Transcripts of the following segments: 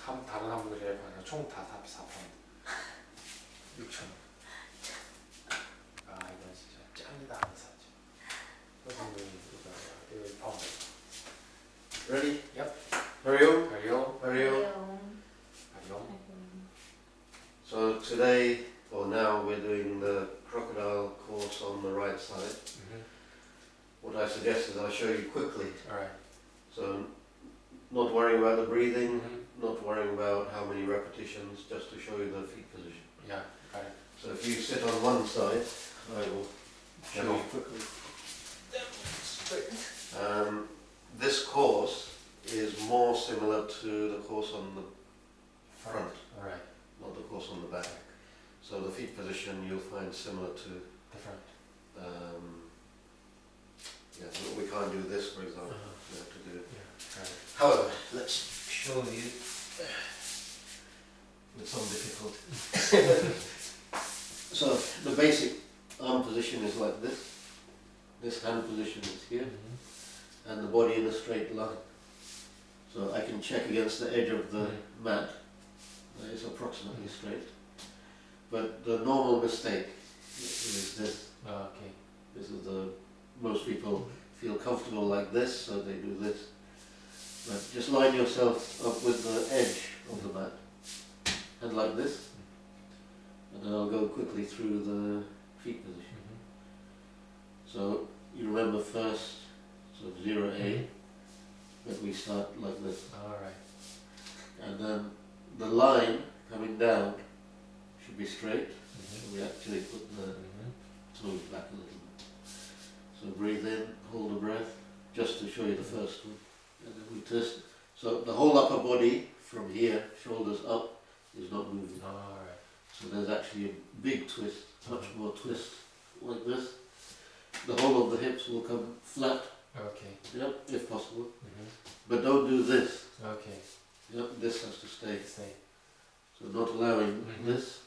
다른 한 분들이 예약하니까 총 다 4파운드 6,000원. 아 이건 진짜 짱이다 하는 사죠. 선생님이 이거 파운드. Ready? Yep. Hurry on. Carry on. Hurry on. Carry on. So today, or now, we're doing the Crocodile course on the right side. What I suggest is I'll show you quickly. Alright. So, not worrying about the breathing, not worrying about how many repetitions, just to show you the feet position. Yeah, got it. So if you sit on one side, I will show you quickly. This course is more similar to the course on the front, Alright. not the course on the back. So the feet position you'll find similar to The front. yeah, we can't do this, for example. We have to do it. Yeah, got it. However, let's show you with some difficulty. So the basic arm position is like this. This hand position is here, and the body in a straight line. So I can check against the edge of the mat. It's approximately straight. But the normal mistake is this. Okay. This is the most people feel comfortable like this, so they do this. But just line yourself up with the edge of the mat, and like this. And then I'll go quickly through the feet position. So you remember first, so 0A, that we start like this. Alright. And then the line coming down should be straight. So we actually put the toes back a little bit. So breathe in, hold the breath, just to show you the first one. And then we twist. So the whole upper body from here, shoulders up, is not moving. Alright. So there's actually a big twist, much more twist, like this. The whole of the hips will come flat, Okay. yep, if possible. But don't do this. Okay. Yep, this has to stay. Stay. So not allowing this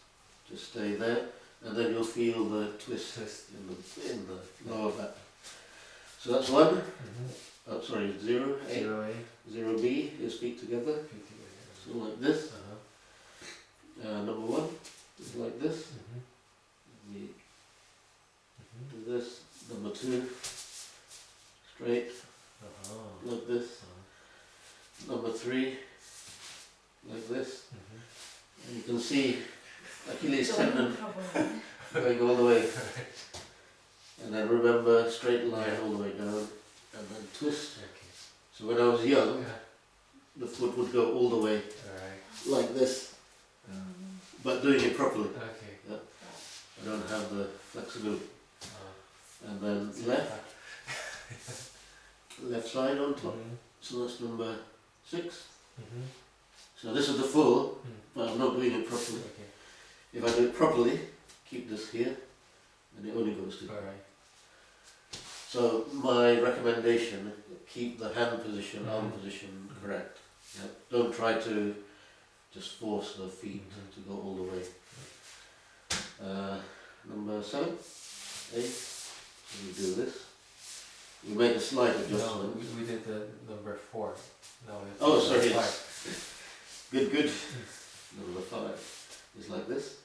to stay there, and then you'll feel the twist in the lower back. So that's one. Oh, sorry, 0, A. 0A. 0B is feet together. So like this. Number 1 is like this. We do this. Number 2, straight, like this. Number 3, like this. And you can see Achilles tendon going all the way. And then remember, straight line all the way down, and then twist. Okay. So when I was young, the foot would go all the way like this, but doing it properly. Okay. Yep. I don't have the flexibility. And then left side on top. So that's number 6. So this is the full, but I'm not doing it properly. Okay. If I do it properly, keep this here, and it only goes to. Alright. So my recommendation, keep the hand position, arm position correct. Yep. Don't try to just force the feet to go all the way. Number 7, 8. So we do this. We make a slight adjustment. No, we did the number 4. No, Oh, sorry. 5. Good. Number 5 is like this.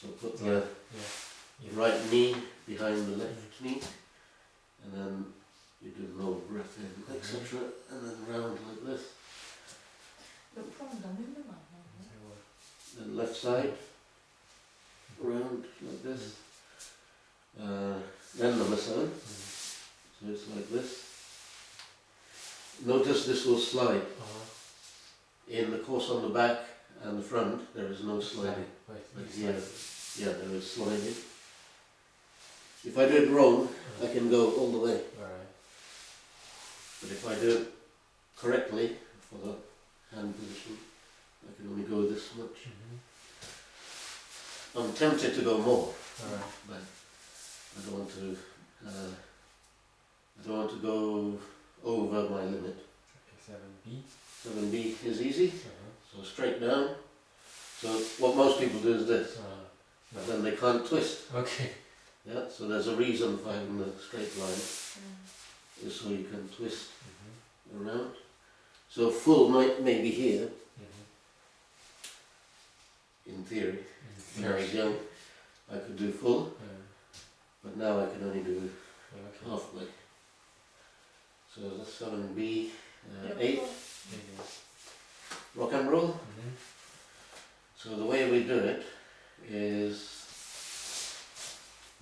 So put the right knee behind the left knee, and then you do the lower breath in, etc. And then round like this. Then left side, round like this. Then number 7. So it's like this. Notice this will slide. In the course on the back and the front, there is no sliding. But here, yeah, there is sliding. If I do it wrong, I can go all the way. But if I do it correctly, for the hand position, I can only go this much. I'm tempted to go more, but I don't want to go over my limit. 7B. 7B is easy, so straight down. So what most people do is this, but then they can't twist. Okay. Yeah, so there's a reason for having the straight line, is so you can twist around. So full may be here, theory. When I was young, I could do full, but now I can only do halfway. So that's 7B, 8, rock and roll. So the way we do it is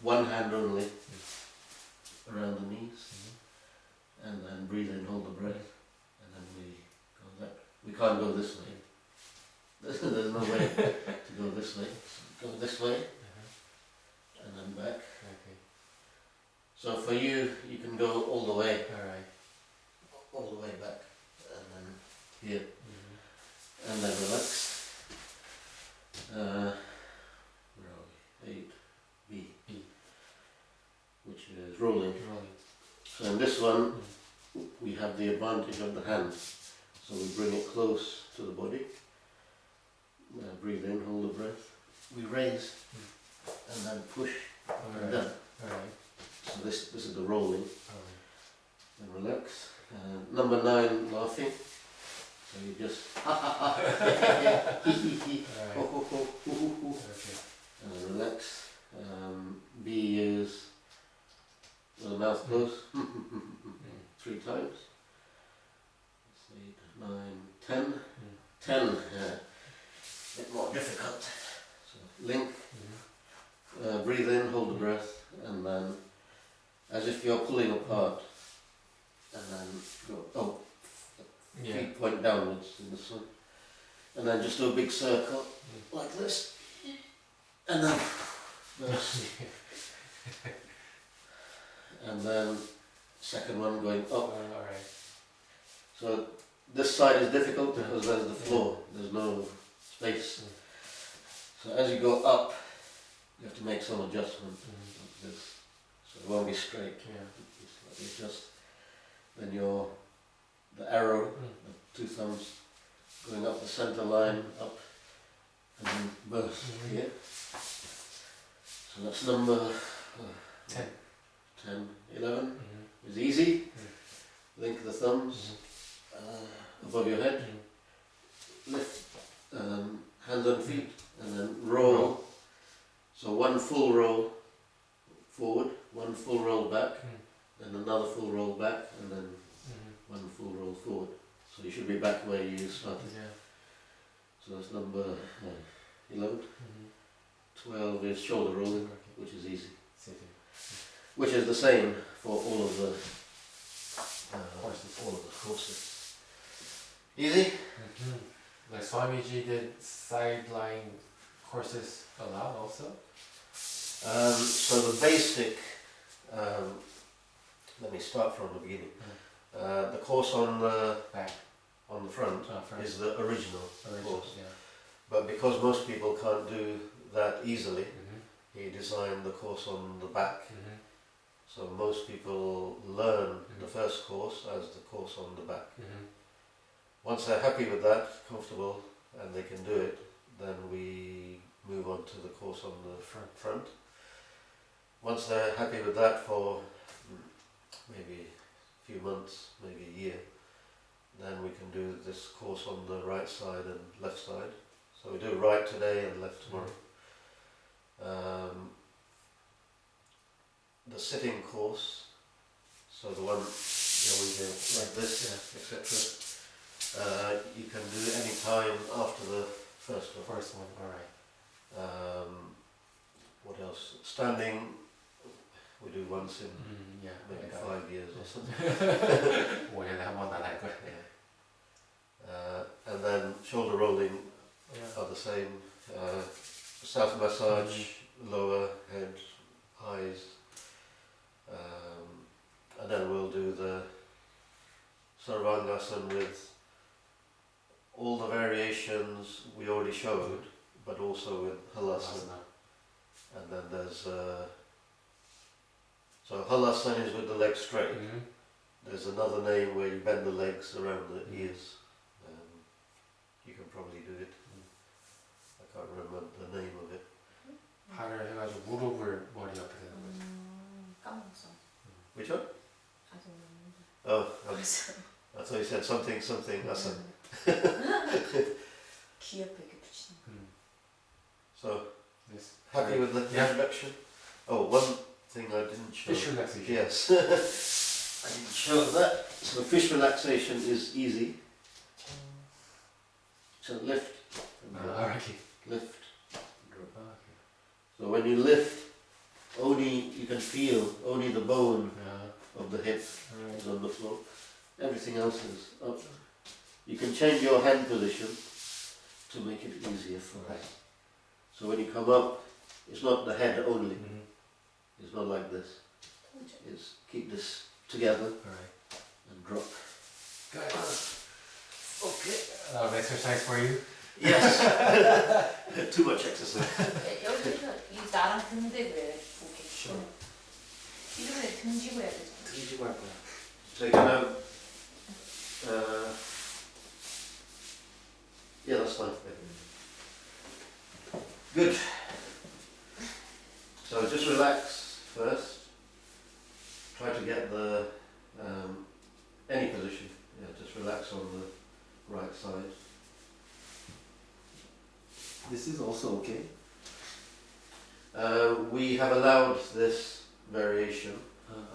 one hand only around the knees, and then breathe in, hold the breath, and then we go that. We can't go this way. There's no way to go this way. Go this way, and then back. Okay. So for you, you can go all the way, Alright. all the way back, and then here, and then relax. Where are we? 8B, which is rolling. So in this one, we have the advantage of the hand. So we bring it close to the body. Breathe in, hold the breath. We raise and then push and down. So this is the rolling. And relax. Number 9, laughing. So you just and then relax. B is with the mouth closed. 3 times. 8, 9, 10. 10. A bit more difficult. So link. Breathe in, hold the breath, and then as if you're pulling apart, and then go feet point downwards in the sun, and then just do a big circle like this, and then and then second one going up. So this side is difficult because there's the floor, there's no space. So as you go up, you have to make some adjustment like this, so it won't be straight. It's just then the arrow, the 2 thumbs going up the center line, up, and then burst here. So that's number 10, 11. It's easy. Link the thumbs above your head, lift hands and feet, and then roll. So one full roll forward, one full roll back, then another full roll back, and then one full roll forward. So you should be back where you started. So that's number 11. 12 is shoulder rolling, which is easy. Which is the same for all of the courses. Easy? Like Swamiji did sideline courses allowed also? So the basic, let me start from the beginning. The course on the back, on the front is the original course. Yeah. But because most people can't do that easily, he designed the course on the back. So most people learn the first course as the course on the back. Once they're happy with that, comfortable, and they can do it, then we move on to the course on the front. Once they're happy with that for maybe a few months, maybe a year, then we can do this course on the right side and left side. So we do right today and left tomorrow. The sitting course, so the one we do like this, etc. You can do any time after the first one. Alright. What else? Standing, we do once in maybe 5 years or something. And then shoulder rolling are the same. Self massage, lower head, eyes. And then we'll do the Sarvangasana with all the variations we already showed, but also with Halasana. And then there's so Halasana is with the legs straight. There's another name where you bend the legs around the ears. You can probably do it. I can't remember the name of it. 팔을 해가지고 무릎을 머리 옆에 대는 거지. 까먹었어. Which one? 아직 모르는데. Oh, I thought you said something asana. 귀 옆에 이렇게 붙이는 거. So, Yes. happy with the Yeah. introduction? Oh, one thing I didn't show. Fish relaxation. Yes. I didn't show that. So fish relaxation is easy. So lift and drop. Alrighty. Lift and drop. Okay. So when you lift, only you can feel only the bone of the hip Alright. is on the floor. Everything else is up. You can change your hand position to make it easier for us. Right. So when you come up, it's not the head only. Mm-hmm. It's not like this. It's keep this together Alright. and drop. Good. Okay. A lot of exercise for you. Yes. Too much exercise. 여기서 이 나랑 등대 왜 이렇게 이름에 등지고 해야 되잖아. 뒤지고 할 거야. So you're gonna. Yeah, that's fine. Good. So just relax first. Try to get the any position. Yeah, just relax on the right side. This is also okay. We have allowed this variation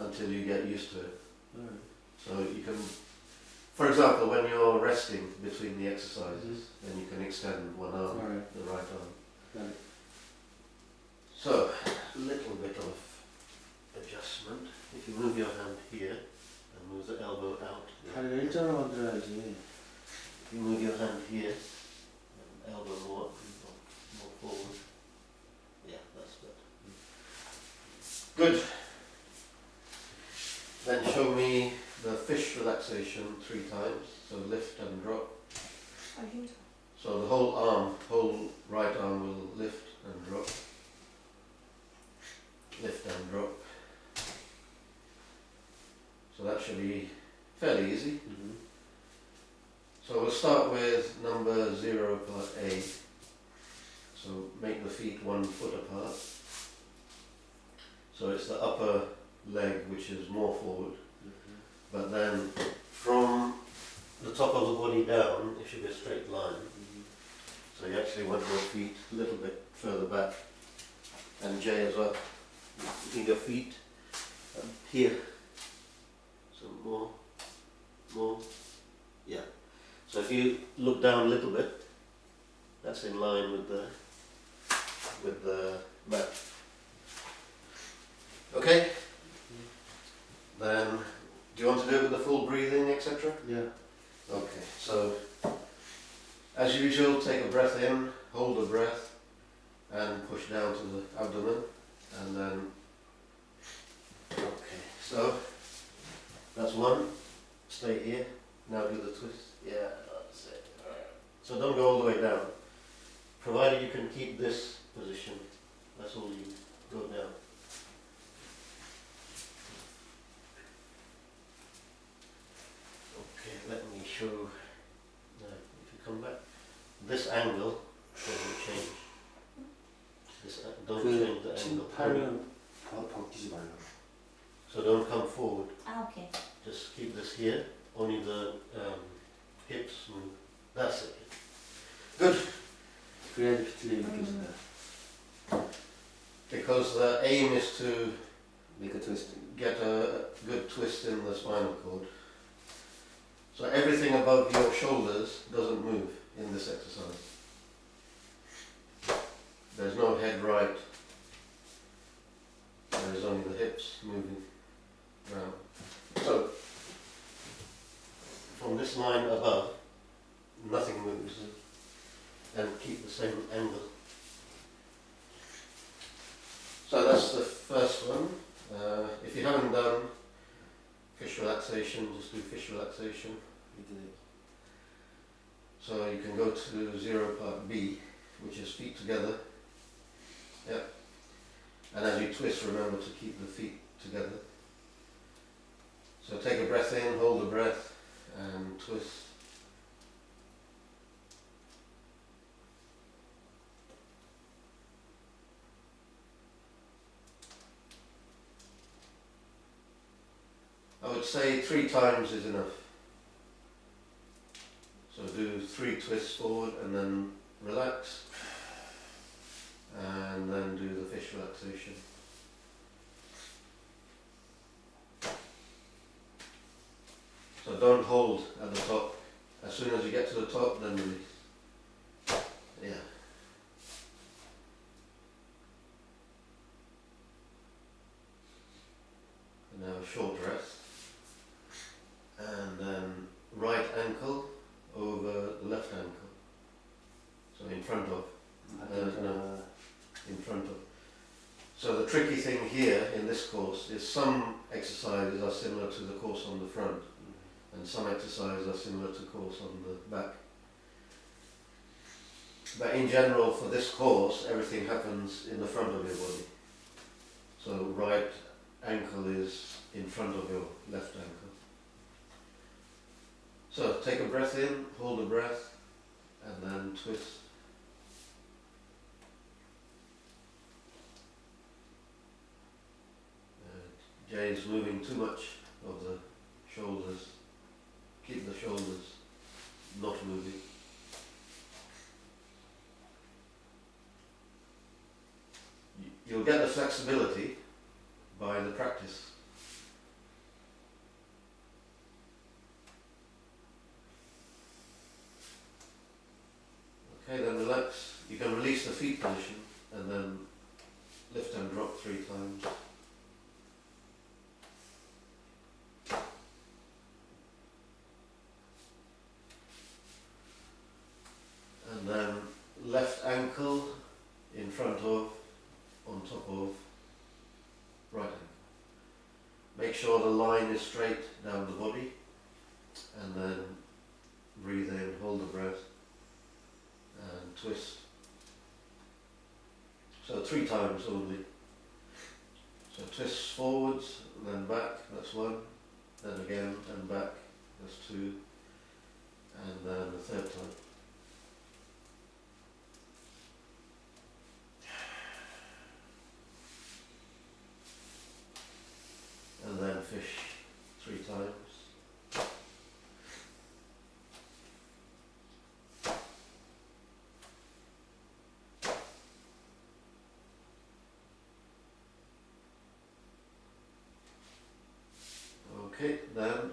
until you get used to it. So you can, for example, when you're resting between the exercises, then you can extend one arm, Alright. the right arm. Got it. So, a little bit of adjustment. If you move your hand here and move the elbow out. 다리를 일자로 만들어야지. If you move your hand here and elbow more forward. Yeah, that's better. Good. Then show me the fish relaxation 3 times. So lift and drop. 아 힘들어. So the whole arm, whole right arm will lift and drop. Lift and drop. So that should be fairly easy. So we'll start with number 0 part A. So make the feet 1 foot apart. So it's the upper leg which is more forward. But then from the top of the body down, it should be a straight line. So you actually want your feet a little bit further back. And J as well. You need your feet here. So more. Yeah. So if you look down a little bit, that's in line with the mat. Okay? Then, do you want to do it with the full breathing, etc.? Yeah. Okay, so as usual, take a breath in, hold the breath, and push down to the abdomen, and then, okay, so that's 1, stay here, now do the twist, yeah, that's it. So don't go all the way down, provided you can keep this position, that's all you go down. Okay, let me show, now if you come back, this angle doesn't change. Don't change the angle. 팔은 벗기지 말라고. So don't come forward, 아 오케이. just keep this here, only the hips move. That's it. Good. 그래야지 비틀리게 느껴진다. Because the aim is to Make a twist. get a good twist in the spinal cord. So everything above your shoulders doesn't move in this exercise. There's no head right. There is only the hips moving around. So from this line above, nothing moves. And keep the same angle. So that's the first one. If you haven't done fish relaxation, just do fish relaxation. We did it. So you can go to 0 part B, which is feet together. Yeah. And as you twist, remember to keep the feet together. So take a breath in, hold the breath, and twist. I would say 3 times is enough. So do 3 twists forward and then relax. fish relaxation. So don't hold at the top. As soon as you get to the top, then release. Yeah. And now a short rest. And then right ankle over the left ankle. So in front of. In front of. So the tricky thing here in this course is some exercises are similar to the course on the front, and some exercises are similar to course on the back. But in general, for this course, everything happens in the front of your body. So right ankle is in front of your left ankle. So take a breath in, hold a breath, and then twist. Jay is moving too much of the shoulders. Keep the shoulders not moving. You'll get the flexibility by the practice. Okay, then relax. You can release the feet position and then lift and drop 3 times. And then left ankle in front of, on top of right ankle. Make sure the line is straight down the body, and then breathe in, hold the breath, and twist. So 3 times only. So twist forwards, then back, that's 1, then again and back, that's 2, and then the 3rd time. And then fish 3 times. Okay, then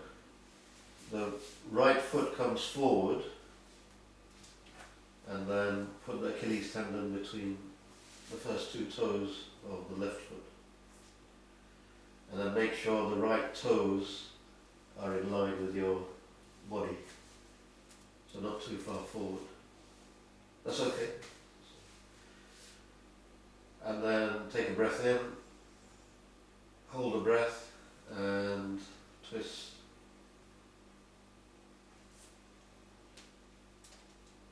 the right foot comes forward, and then put the Achilles tendon between the first 2 toes of the left foot. And then make sure the right toes are in line with your body, so not too far forward. That's okay. And then take a breath in, hold a breath, and twist.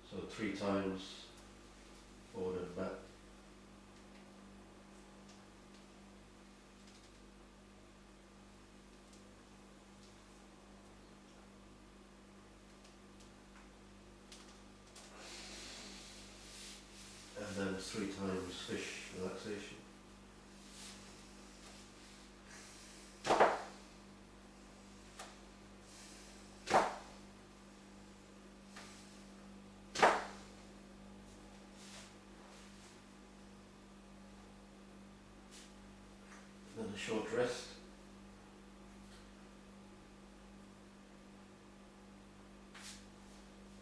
So 3 times forward and back. And then 3 times fish relaxation. Then a short rest.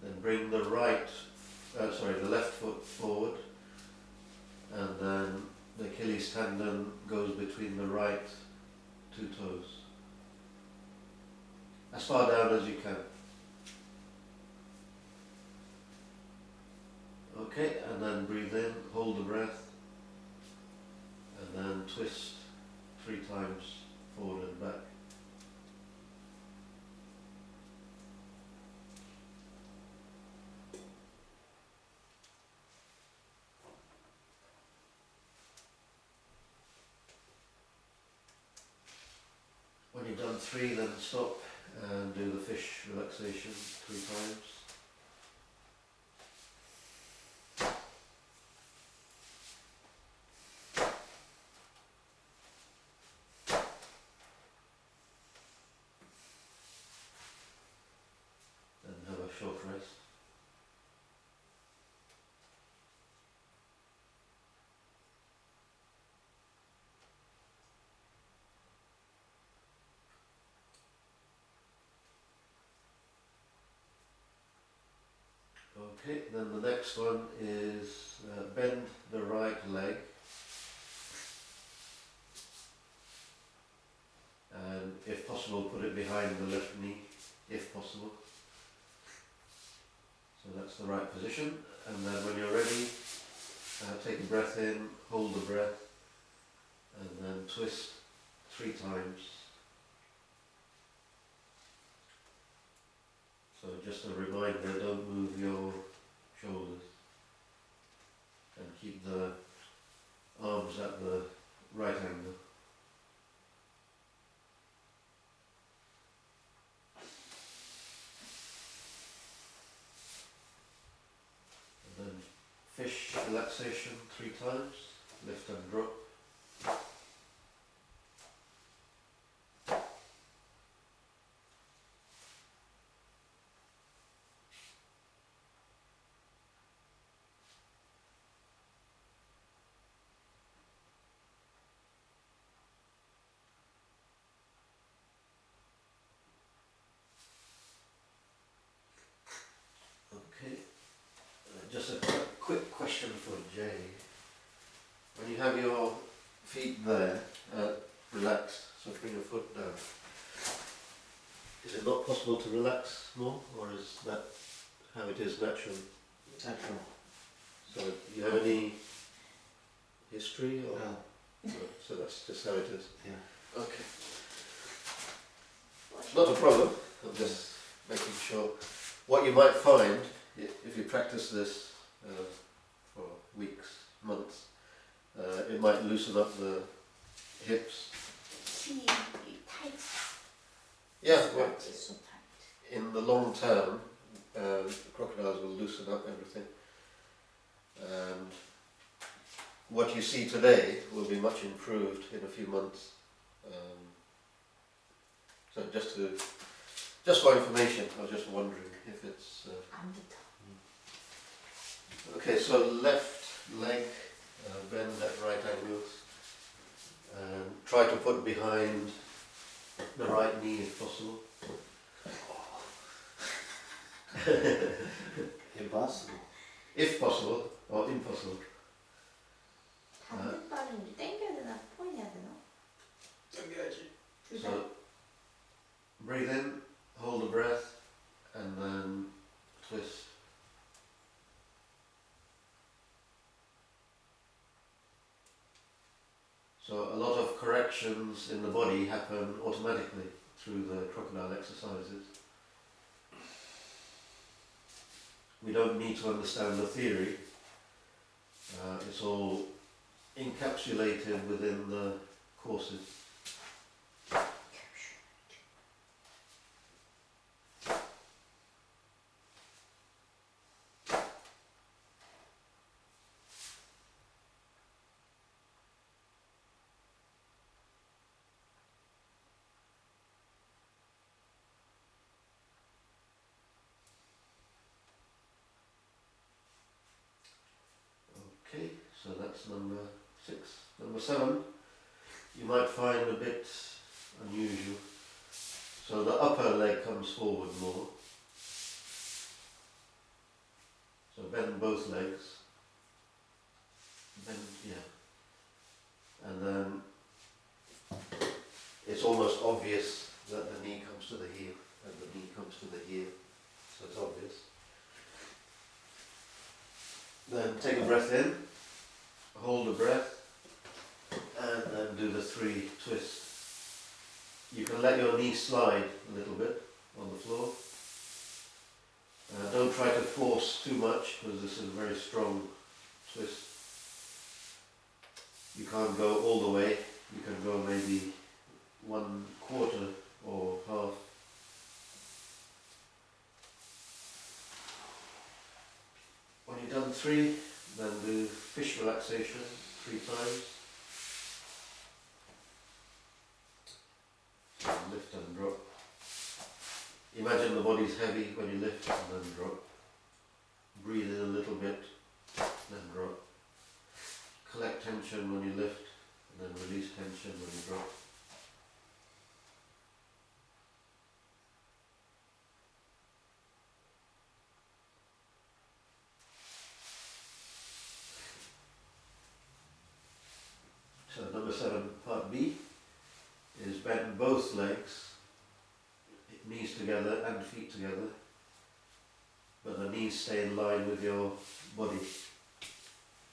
Then bring the the left foot forward, and then the Achilles tendon goes between the right 2 toes. As far down as you can. Okay, and then breathe in, hold the breath, and then twist 3 times forward and back. When you've done 3, then stop and do the fish relaxation 3 times. Then have a short rest. Okay, then the next one is bend the right leg and if possible put it behind the left knee, if possible. So that's the right position, and then when you're ready, take a breath in, hold the breath, and then twist 3 times. So just a reminder, don't move your shoulders and keep the arms at the right angle. And then fish relaxation 3 times, lift and drop. Okay, just a quick question for Jay. When you have your feet there, relaxed, so bring your foot down. Is it not possible to relax more, or is that how it is naturally? Natural. So do you have any history, or No. so that's just how it is? Yeah. Okay. Not a problem. I'm just making sure. What you might find if you practice this for weeks, months, it might loosen up the hips. See, tight. Yeah, well, It's so tight. in the long term, crocodiles will loosen up everything. And what you see today will be much improved in a few months. So just for information, I was just wondering if it's... I'm the top. Okay, so left leg, bend at right angles, and try to put behind the right knee if possible. Impossible. If possible, or impossible. 반대발은 이제 당겨야 되나 포인해야 되나? 당겨야지. So breathe in, hold the breath, and then twist. So a lot of corrections in the body happen automatically through the crocodile exercises. We don't need to understand the theory. It's all encapsulated within the courses. Okay, so that's number 6. Number 7, you might find a bit unusual. So the upper leg comes forward more. So bend both legs. Bend, yeah. And then it's almost obvious that the knee comes to the heel and the knee comes to the heel. So it's obvious. Then take a breath in, hold the breath, and then do the 3 twists. You can let your knee slide a little bit on the floor. Don't try to force too much because this is a very strong twist. You can't go all the way, you can go maybe 1/4 or half. When you've done 3, then do fish relaxation 3 times. So lift and drop. Imagine the body's heavy when you lift and then drop. Breathe in a little bit, then drop. Collect tension when you lift, and then release tension when you drop. number 7, part B, is bend both legs, knees together and feet together, but the knees stay in line with your body,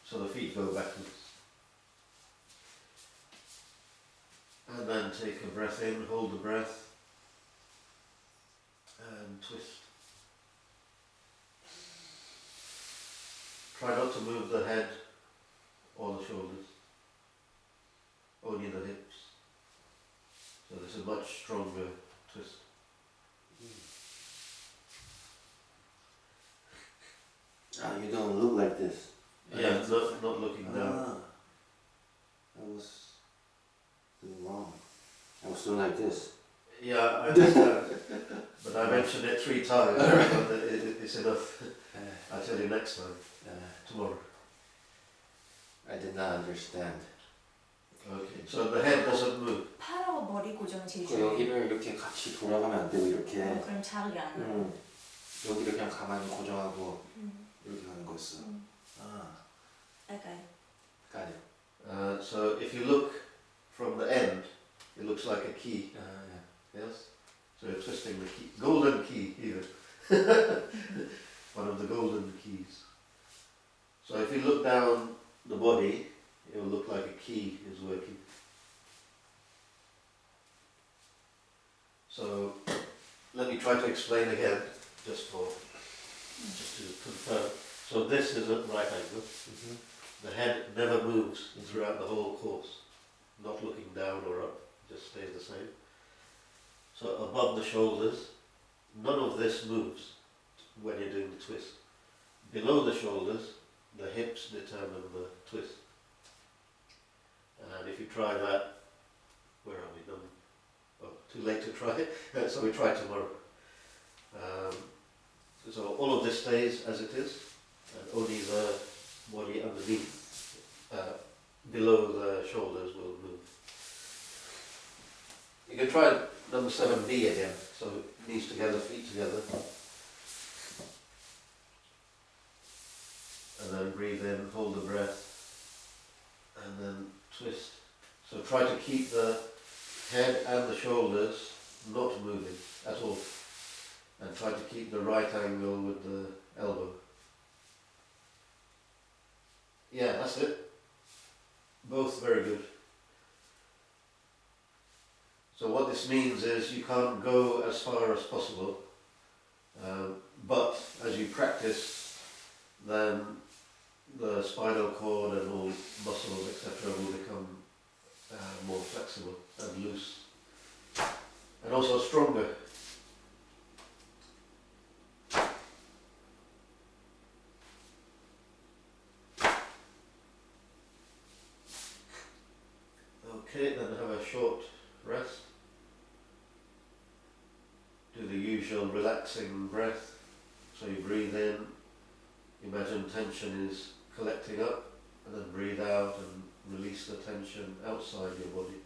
so the feet go backwards. And then take a breath in, hold the breath, and twist. Try not to move the head or the shoulders, only the hips. So this is a much stronger twist. Ah, you don't look like this. Yeah, not looking down. Ah, I was doing wrong. I was doing like this. Yeah, I understand. But I mentioned it 3 times, but it's enough. I'll tell you next time, tomorrow. I did not understand. Okay, so the head doesn't move. 팔하고 머리 고정 제일 그 중요해요. 여기를 이렇게 같이 돌아가면 안 되고 이렇게. 그럼 자극이 안 나요. 여기를 그냥 가만히 고정하고 이렇게 하는 거였어. 음. 아, Okay. got it. So if you look from the end, it looks like a key. Yes? So you're twisting the key, golden key even. One of the golden keys. So if you look down the body, it will look like a key is working. So let me try to explain again, just to confirm. So this is at right angle. The head never moves throughout the whole course, not looking down or up, just stays the same. So above the shoulders, none of this moves when you're doing the twist. Below the shoulders, the hips determine the twist. And if you try that, where are we done? Oh, too late to try it, so we try tomorrow. So all of this stays as it is, and only the body underneath, below the shoulders will move. You can try number 7B again, so knees together, feet together. And then breathe in, hold the breath, and then twist. So try to keep the head and the shoulders not moving at all. And try to keep the right angle with the elbow. Yeah, that's it. Both very good. So what this means is you can't go as far as possible, but as you practice, then the spinal cord and all muscles, etc., will become more flexible and loose, and also stronger. Okay, then have a short rest. Do the usual relaxing breath. So you breathe in, imagine tension is collecting up, and then breathe out and release the tension outside your body.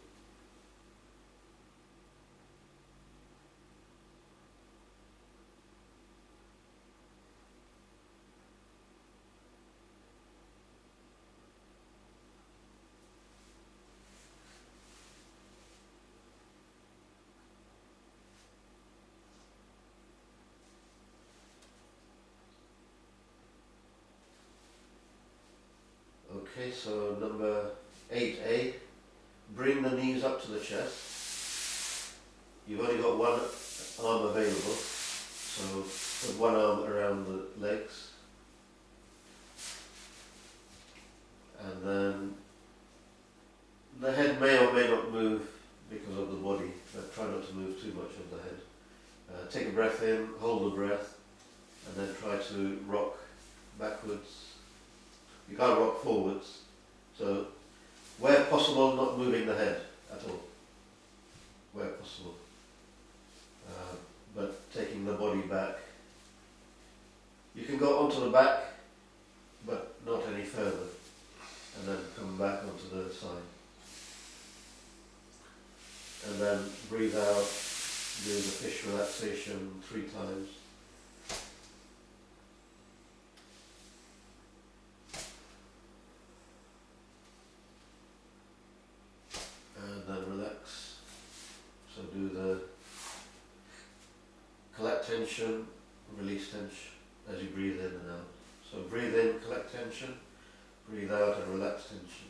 Okay, so number 8A, bring the knees up to the chest. You've only got one arm available, so put one arm around the legs. And then the head may or may not move because of the body, but try not to move too much of the head. Take a breath in, hold the breath, and then try to rock backwards. You can't rock forwards, so where possible, not moving the head at all, where possible, but taking the body back. You can go onto the back, but not any further, and then come back onto the side. And then breathe out, do the fish relaxation 3 times. tension, release tension as you breathe in and out. So breathe in, collect tension, breathe out and relax tension.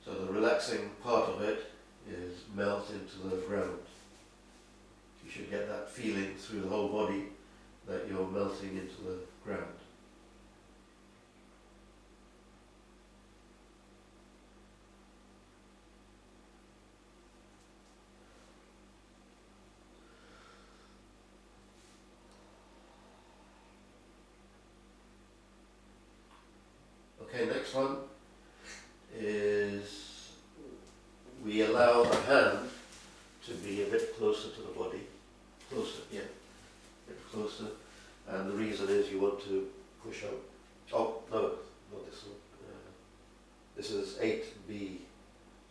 So the relaxing part of it is melt into the ground. You should get that feeling through the whole body that you're melting into the ground. Okay, next one is we allow the hand to be a bit closer to the body. Closer, yeah, a bit closer. And the reason is you want to push up. Oh, no, not this one. This is 8B.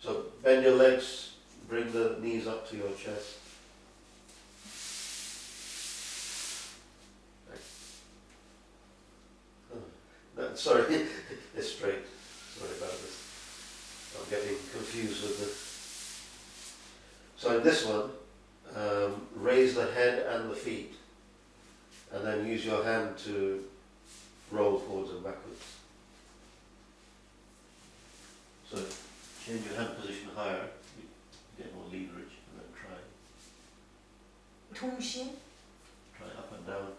So bend your legs, bring the knees up to your chest. No, sorry, it's straight. Sorry about this. I'm getting confused with this. So in this one, raise the head and the feet, and then use your hand to roll forwards and backwards. So change your hand position higher, you get more leverage, and then try 동시에? up and down.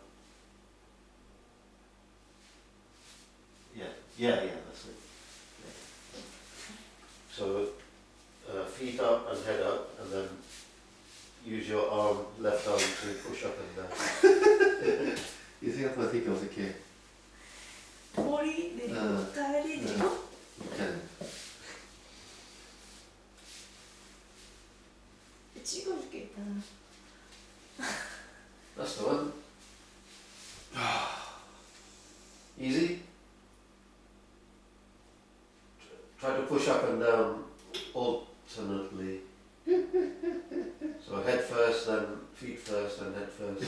Yeah, that's it. Yeah. So feet up and head up, and then use your arm, left arm to push up and down. 이 생각보다 되게 어색해. 머리 내리고 다리 내리고. 이렇게 하는. 찍어주겠다. That's the one. Easy. Try to push up and down alternately. So head first, then feet first, then head first.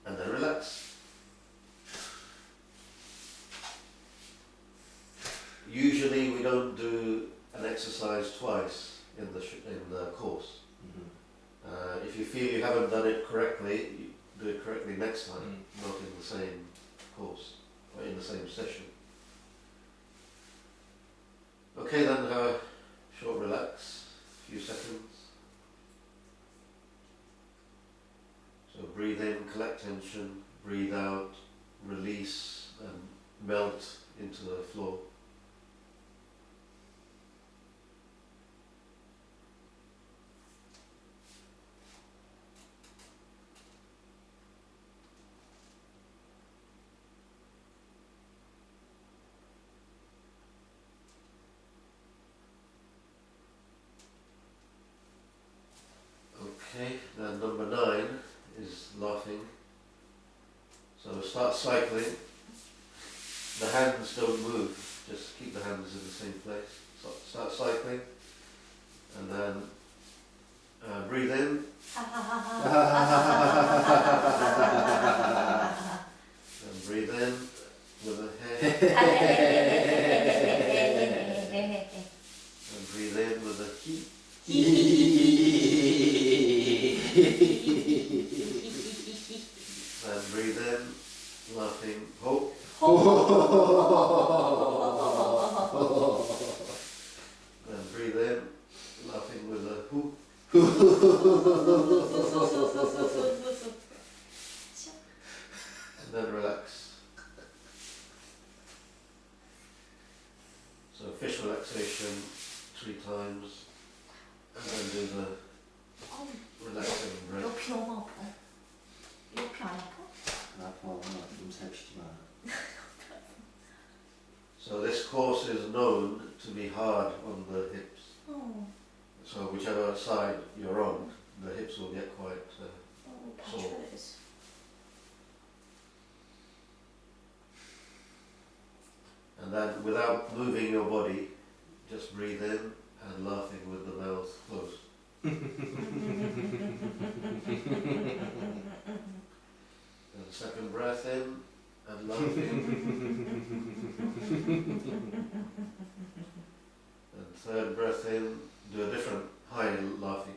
And then relax. Usually we don't do an exercise twice in the course. If you feel you haven't done it correctly, you do it correctly next time, not in the same course or in the same session. Okay, then have a short relax, a few seconds. So breathe in, collect tension, breathe out, release and melt into the floor. Okay, then number 9 is laughing. So start cycling. The hands don't move, just keep the hands in the same place. So start cycling, and then breathe in, and breathe in with the head, and breathe in with the and breathe in, laughing, hope. And breathe in, laughing with a who. And then relax. So fish relaxation 3 times, and then do the relaxing breath. 옆이 너무 아파. 옆이 안 아파? 아파, 좀 살피지 마. So this course is known to be hard on the hips. 어, So whichever side you're on, the hips will get quite 받쳐야지. and then without moving your body, just breathe in and laughing with the mouth closed. And second breath in and laughing. And third breath in, do a different high laughing.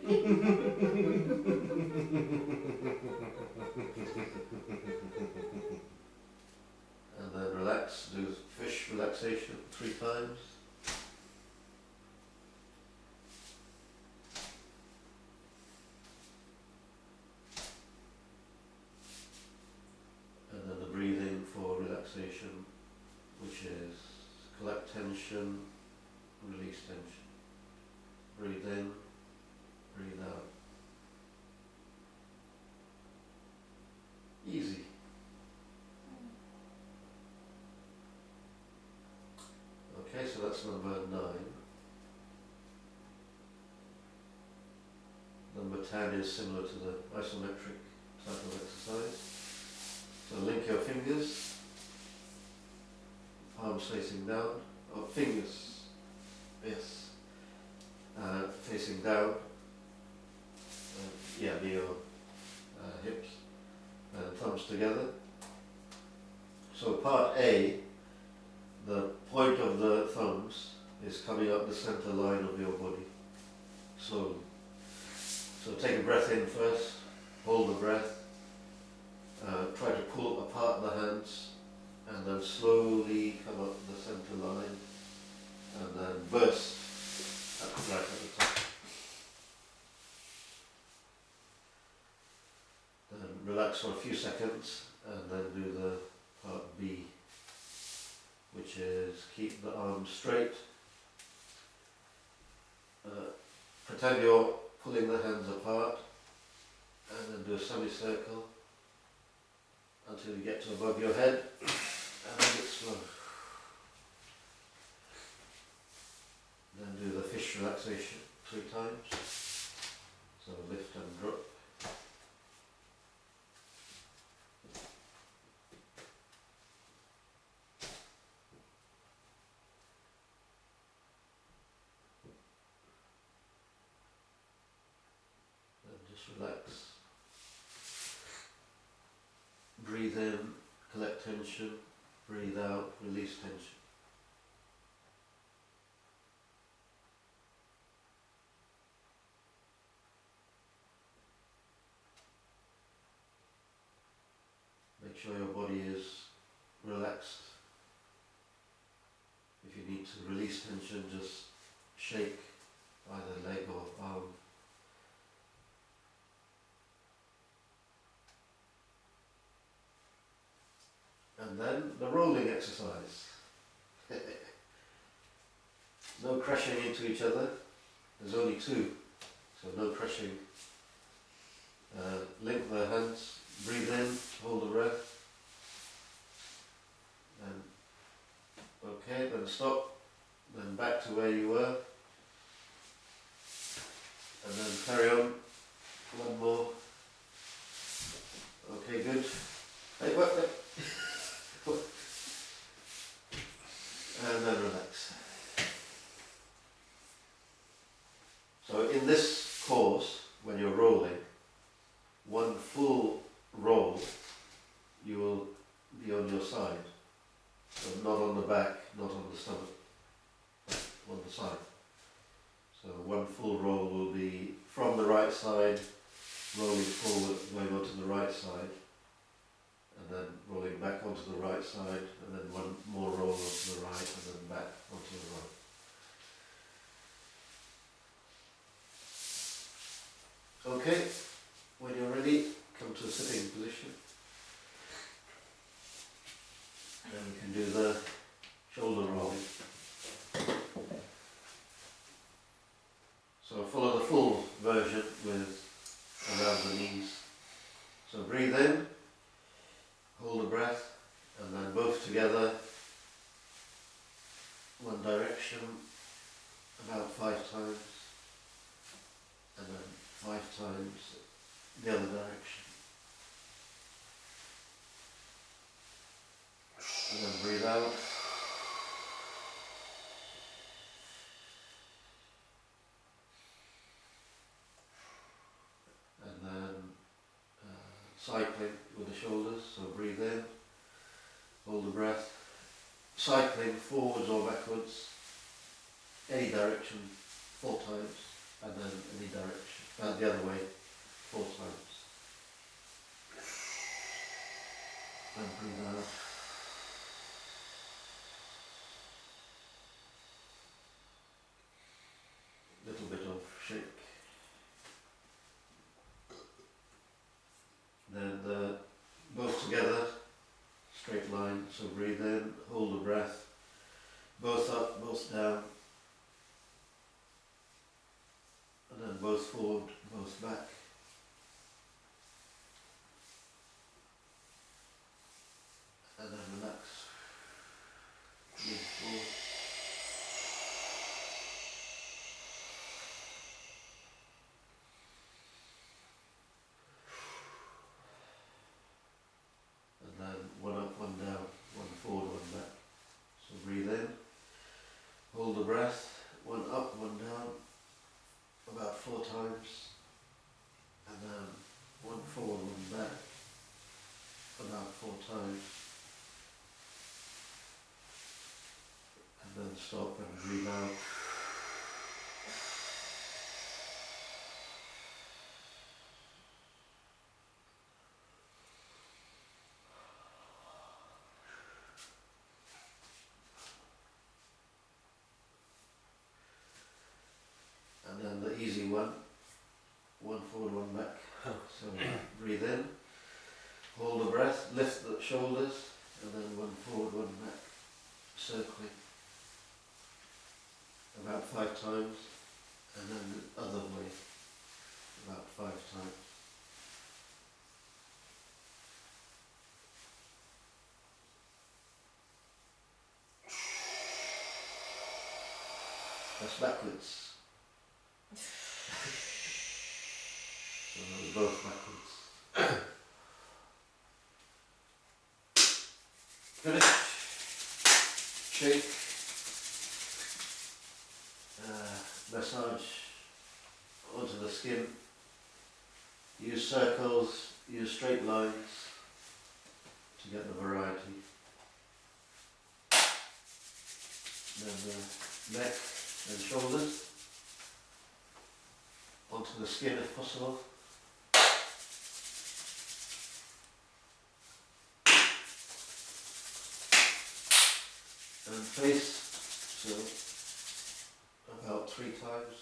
And then relax, do fish relaxation 3 times. And then the breathing for relaxation, which is collect tension, release tension. Breathe in, breathe out. Easy. Okay, so that's number 9. Number 10 is similar to the isometric type of exercise. So link your fingers, palms facing down, fingers, yes, facing down, near your hips, and thumbs together. So part A, the point of the thumbs is coming up the center line of your body, slowly. So take a breath in first, hold the breath, try to pull apart the hands, and then slowly come up the center line, and then burst right at the top. Then relax for a few seconds, and then do the part B, which is keep the arms straight. Pretend you're pulling the hands apart, and then do a semicircle until you get to above your head, and then get slow. Then do the fish relaxation 3 times. So lift and drop. Then just relax. Breathe in, collect tension. Breathe out, release tension. Make sure your body is relaxed. If you need to release tension, just shake either leg or arm. And then the rolling exercise. No crashing into each other. There's only 2, so no crashing. Link the hands, breathe in, hold the breath. And okay, then stop. Then back to where you were. And then carry on. 1 more. Okay, good. Hey, what? And then relax. So in this course, when you're rolling, 1 full roll, you will be on your side. So not on the back, not on the stomach, but on the side. So 1 full roll will be from the right side, rolling forward, going onto the right side, and then rolling back onto the right side, and then 1 more roll onto the right, and then back onto the right. Okay, when you're ready, come to a sitting position. Then we can do the shoulder rolling. So follow the full version with around the knees. So breathe in, hold the breath, and then both together, 1 direction, about 5 times, and then 5 times the other direction. And then breathe out. And then cycling with the shoulders, so breathe in, hold the breath, cycling forwards or backwards, any direction 4 times, and then any direction, the other way 4 times. And breathe out. Little bit of shake. Then both together, straight line. So breathe in, hold the breath. Both up, both down. And then both forward, both back. And then relax. Move forward. And then one up, one down, one forward, one back. So breathe in, hold the breath, one up, one down, about 4 times, and then one forward, one back, about 4 times, and then stop and breathe out. And then the easy one forward, one back. So breathe in, hold the breath, lift the shoulders, and then one forward, one back, circling. About 5 times, and then the other way, about 5 times. That's backwards. So that was both backwards. Finish. Shake. Massage onto the skin. Use circles, use straight lines to get the variety. Then the neck and shoulders onto the skin if possible. And face, so about 3 times.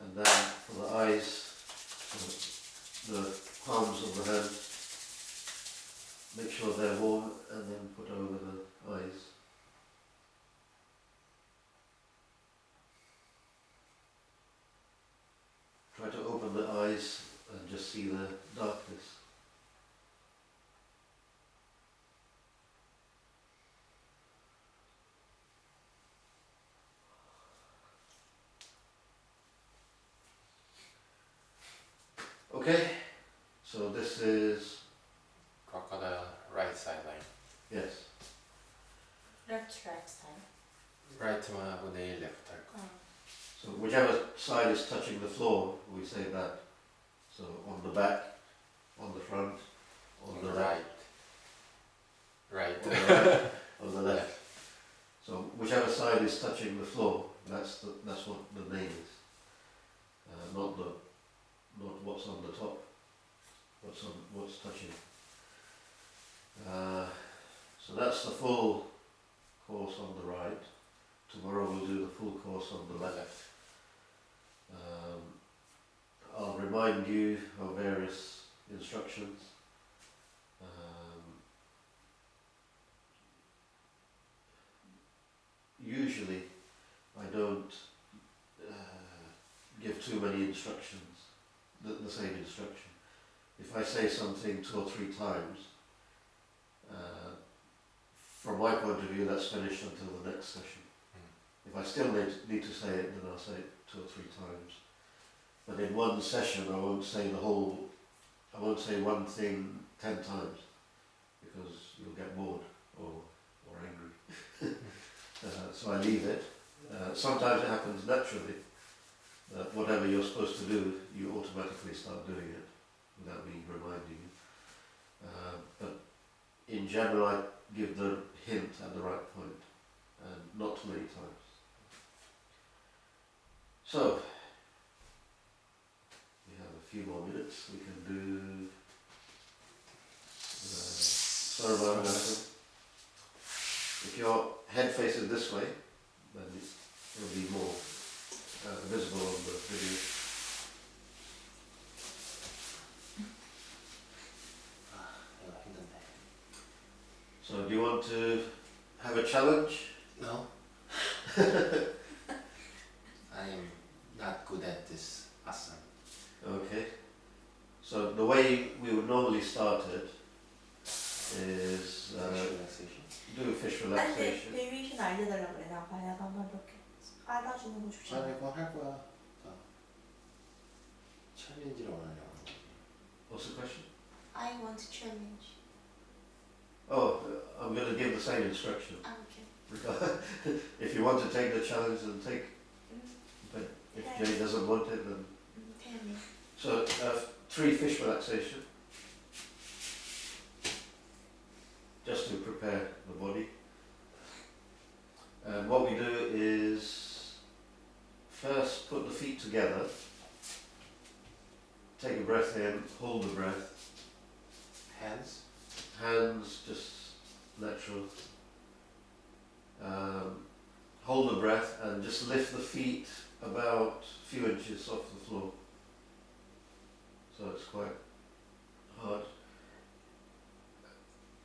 And then for the eyes, so the palms of the hand, make sure they're warm and then put over the eyes. Try to open the eyes and just see the darkness. Okay, so this is, Crocodile, right sideline. yes, Left side. Right 하고 left 할 거야. so whichever side is touching the floor, we say that. So on the back, on the front, on the right, Right. on the right, on the left. So whichever side is touching the floor, that's what the name is. Not what's on the top, what's touching. So that's the full course on the right. Tomorrow we'll do the full course on the left. I'll remind you of various instructions. Usually I don't give too many instructions, the same instruction. If I say something 2 or 3 times, from my point of view that's finished until the next session. If I still need to say it, then I'll say it 2 or 3 times. But in one session I won't say one thing 10 times, because you'll get bored or angry. So I leave it. Sometimes it happens naturally, that whatever you're supposed to do, you automatically start doing it, without me reminding you. But in general, give the hint at the right point, and not too many times. So, we have a few more minutes. We can do Sarvangasana. If your head faces this way, then it will be more visible on the video. So do you want to have a challenge? No. I am not good at this asana. Okay. So the way we would normally start it is relaxation. do fish 근데 relaxation. 베이비션 알려달라고 그래. 나 만약 한번 이렇게 알아주는 거 좋지. 아니 그거 할 거야. 다 챌린지를 원하냐고. What's the question? I want to challenge. Oh, I'm going to give the same instruction. Okay. If you want to take the challenge, then take. But if Jay doesn't want it, then. Tell me. So 3 fish relaxation. Just to prepare the body. And what we do is first put the feet together. Take a breath in, hold the breath. Hands. Hands just natural. Hold the breath and just lift the feet about a few inches off the floor. So it's quite hard.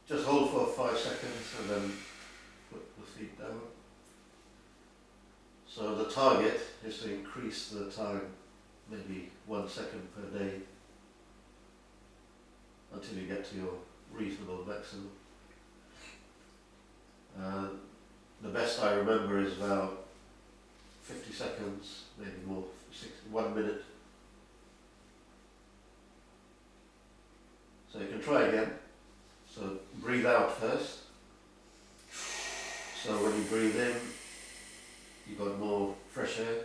Just hold for 5 seconds and then put the feet down. So the target is to increase the time, maybe 1 second per day, until you get to your reasonable maximum. The best I remember is about 50 seconds, maybe more, 1 minute. So you can try again. So breathe out first. So when you breathe in, you got more fresh air.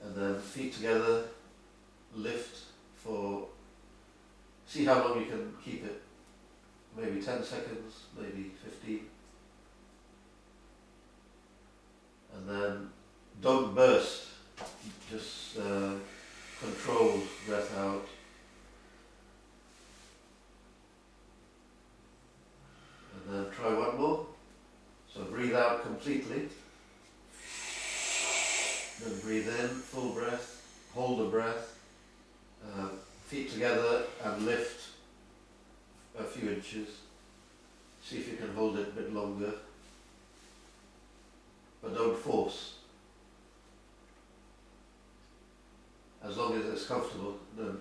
And then feet together, lift for, see how long you can keep it. Maybe 10 seconds, maybe 15. And then don't burst, just controlled breath out. And then try one more. So breathe out completely. Then breathe in, full breath, hold the breath, feet together and lift a few inches. See if you can hold it a bit longer. But don't force. As long as it's comfortable, then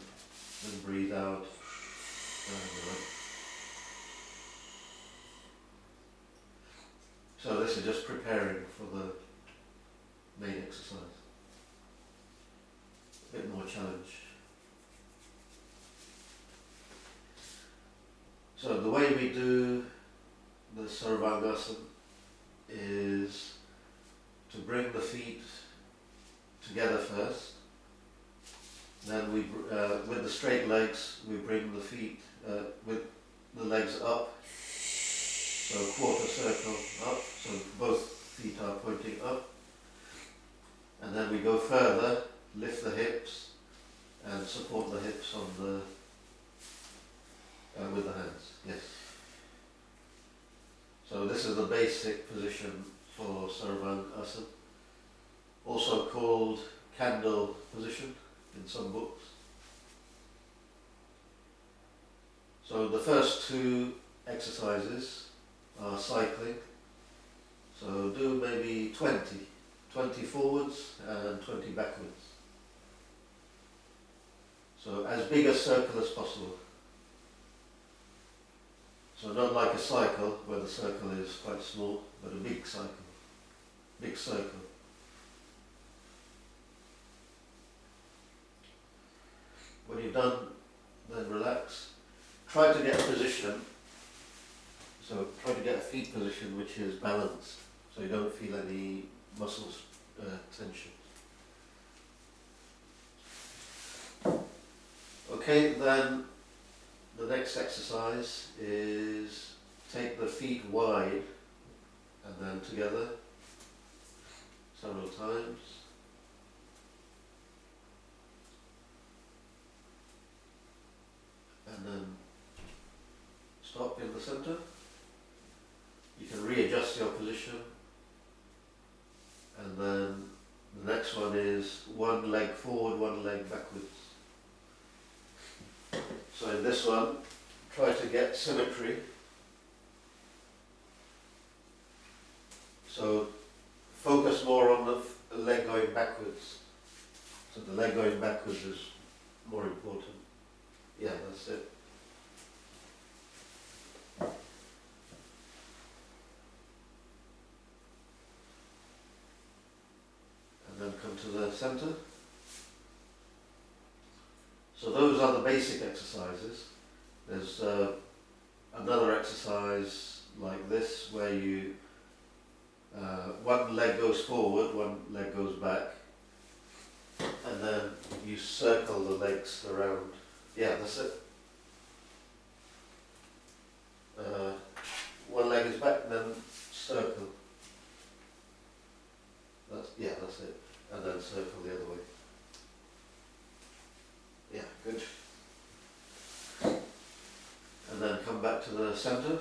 breathe out. So this is just preparing for the main exercise. A bit more challenge. So the way we do the Sarvangasana is to bring the feet together first. Then we, with the straight legs, we bring the feet with the legs up. So quarter circle up, so both feet are pointing up. And then we go further, lift the hips and support the hips on the with the hands. Yes. So this is the basic position for Sarvangasana, also called candle position in some books. So the first 2 exercises are cycling. So do maybe 20 forwards and 20 backwards. So as big a circle as possible. So not like a cycle where the circle is quite small, but a big cycle, big circle. When you've done, then relax. Try to get a position, so try to get a feet position which is balanced, so you don't feel any muscles tension. Okay, then the next exercise is take the feet wide and then together several times. And then stop in the center. You can readjust your position. And then the next one is one leg forward, one leg backwards. So in this one, try to get symmetry. So focus more on the leg going backwards. So the leg going backwards is more important. Yeah, that's it. And then come to the center. So those are the basic exercises. There's another exercise like this where you one leg goes forward, one leg goes back, and then you circle the legs around. Yeah, that's it. One leg is back, then circle. That's it. And then circle the other way. Yeah, good. And then come back to the center.